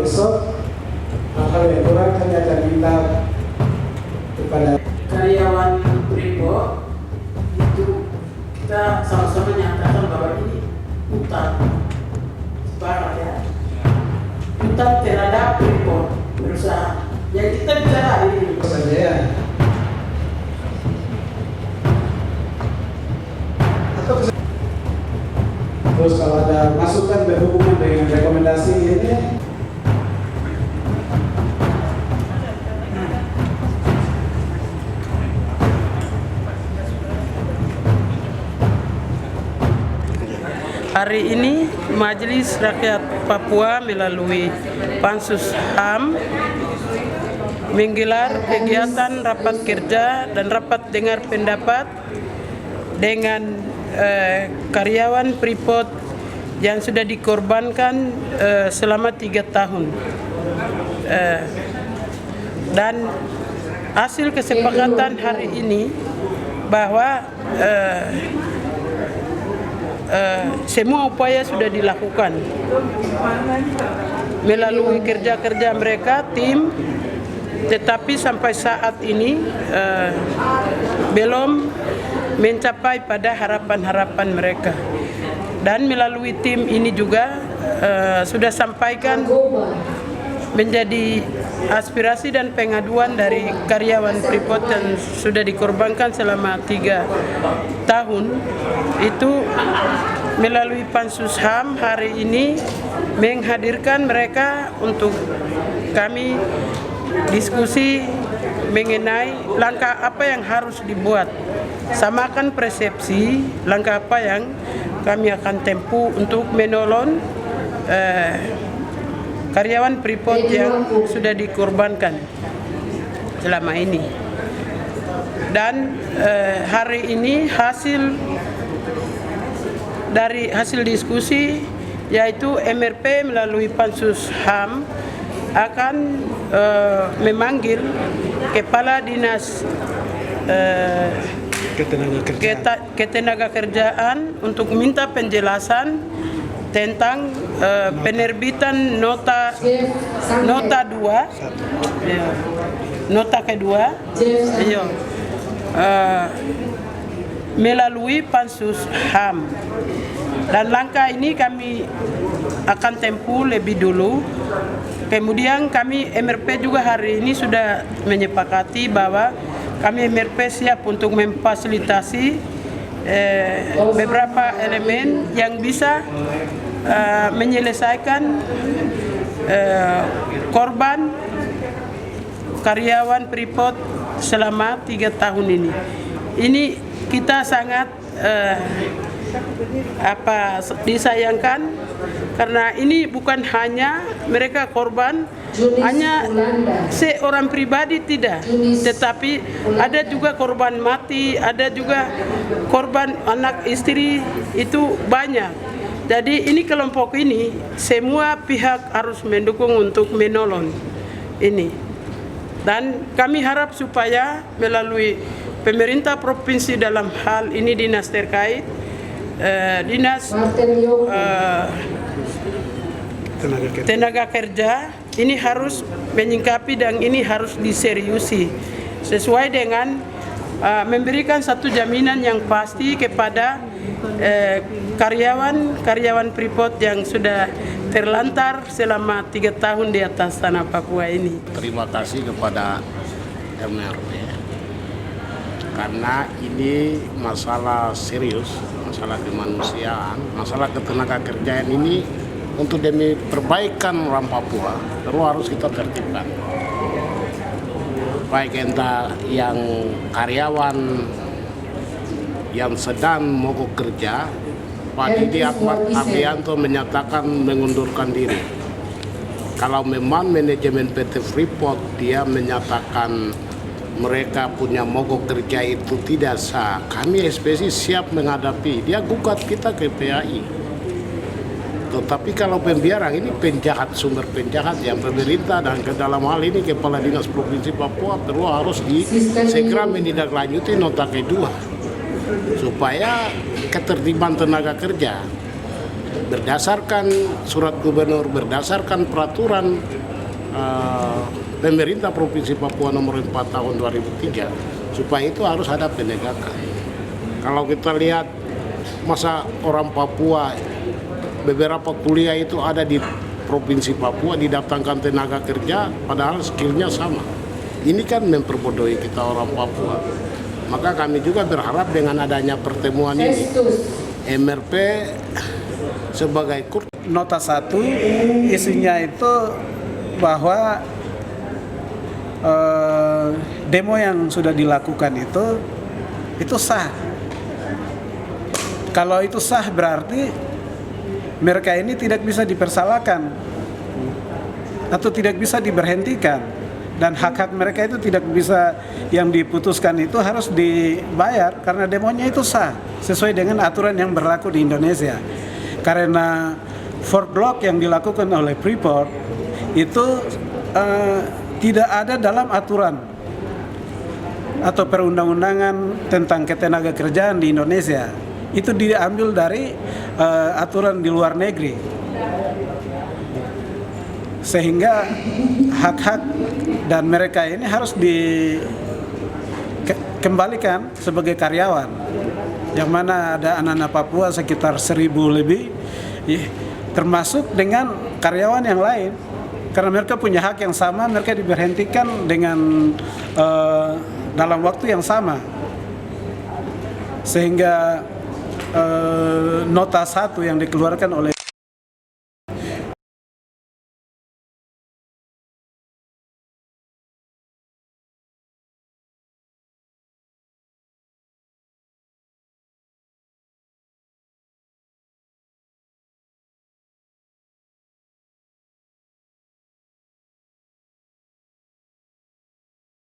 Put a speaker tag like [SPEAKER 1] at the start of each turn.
[SPEAKER 1] besok hal yang kurang kami akan minta kepada
[SPEAKER 2] karyawan Freeport itu kita sama-sama nyatakan bahwa ini utang sepakat ya, utang terhadap Freeport berusaha yang kita bicara hari ini
[SPEAKER 1] saja ya. Terus kalau ada masukan berhubungan dengan rekomendasi ini,
[SPEAKER 2] hari ini Majelis Rakyat Papua melalui Pansus HAM menggelar kegiatan rapat kerja dan rapat dengar pendapat dengan karyawan Freeport yang sudah dikorbankan selama 3 tahun. Dan hasil kesepakatan hari ini bahwa semua upaya sudah dilakukan melalui kerja-kerja mereka tim, tetapi sampai saat ini belum mencapai pada harapan-harapan mereka. Dan melalui tim ini juga sudah sampaikan menjadi aspirasi dan pengaduan dari karyawan Freeport yang sudah dikorbankan selama 3 tahun itu melalui Pansus HAM hari ini menghadirkan mereka untuk kami diskusi mengenai langkah apa yang harus dibuat, samakan persepsi langkah apa yang kami akan tempuh untuk menolong karyawan Freeport yang sudah dikorbankan selama ini. Dan hari ini dari hasil diskusi yaitu MRP melalui Pansus HAM akan memanggil Kepala Dinas Ketenagakerjaan untuk minta penjelasan tentang penerbitan nota 2, nota kedua, melalui Pansus HAM. Dan langkah ini kami akan tempuh lebih dulu. Kemudian kami MRP juga hari ini sudah menyepakati bahwa kami MRP siap untuk memfasilitasi beberapa elemen yang bisa menyelesaikan korban karyawan Freeport selama 3 tahun ini. Ini kita sangat disayangkan karena ini bukan hanya mereka korban hanya seorang pribadi tidak, tetapi ada juga korban mati, ada juga korban anak istri, itu banyak. Jadi ini kelompok ini semua pihak harus mendukung untuk menolong ini. Dan kami harap supaya melalui pemerintah provinsi dalam hal ini dinas terkait, dinas tenaga kerja ini harus menyingkapi dan ini harus diseriusi sesuai dengan memberikan satu jaminan yang pasti kepada karyawan Freeport yang sudah terlantar selama 3 tahun di atas tanah Papua ini.
[SPEAKER 3] Terima kasih kepada MRP karena ini masalah serius, masalah kemanusiaan, masalah ketenaga kerjaan ini untuk demi perbaikan orang Papua perlu harus kita tertibkan. Baik entah yang karyawan yang sedang mogok kerja, Pak Didi Ahmad Abianto menyatakan mengundurkan diri. Kalau memang manajemen PT Freeport dia menyatakan mereka punya mogok kerja itu tidak sah, kami SPSI siap menghadapi. Dia gugat kita ke PAI. Tetapi kalau pembiaran ini penjahat, sumber penjahat yang pemerintah dan ke dalam hal ini Kepala Dinas Provinsi Papua perlu harus segera menindaklanjuti nota kedua supaya ketertiban tenaga kerja berdasarkan surat gubernur, berdasarkan peraturan pemerintah Provinsi Papua nomor 4 tahun 2003, supaya itu harus ada penegakan. Kalau kita lihat masa orang Papua beberapa kuliah itu ada di Provinsi Papua didatangkan tenaga kerja padahal skillnya sama. Ini kan memperbodohi kita orang Papua. Maka kami juga berharap dengan adanya pertemuan ini MRP sebagai
[SPEAKER 4] nota 1 isinya itu bahwa demo yang sudah dilakukan itu sah. Kalau itu sah berarti mereka ini tidak bisa dipersalahkan atau tidak bisa diberhentikan, dan hak-hak mereka itu tidak bisa, yang diputuskan itu harus dibayar karena demonya itu sah sesuai dengan aturan yang berlaku di Indonesia. Karena fork block yang dilakukan oleh Freeport itu tidak ada dalam aturan atau perundang-undangan tentang ketenaga kerjaan di Indonesia. Itu diambil dari aturan di luar negeri, sehingga hak-hak dan mereka ini harus dikembalikan sebagai karyawan, yang mana ada anak-anak Papua sekitar 1.000 lebih, termasuk dengan karyawan yang lain. Karena mereka punya hak yang sama, mereka diberhentikan dengan dalam waktu yang sama, sehingga nota 1 yang dikeluarkan oleh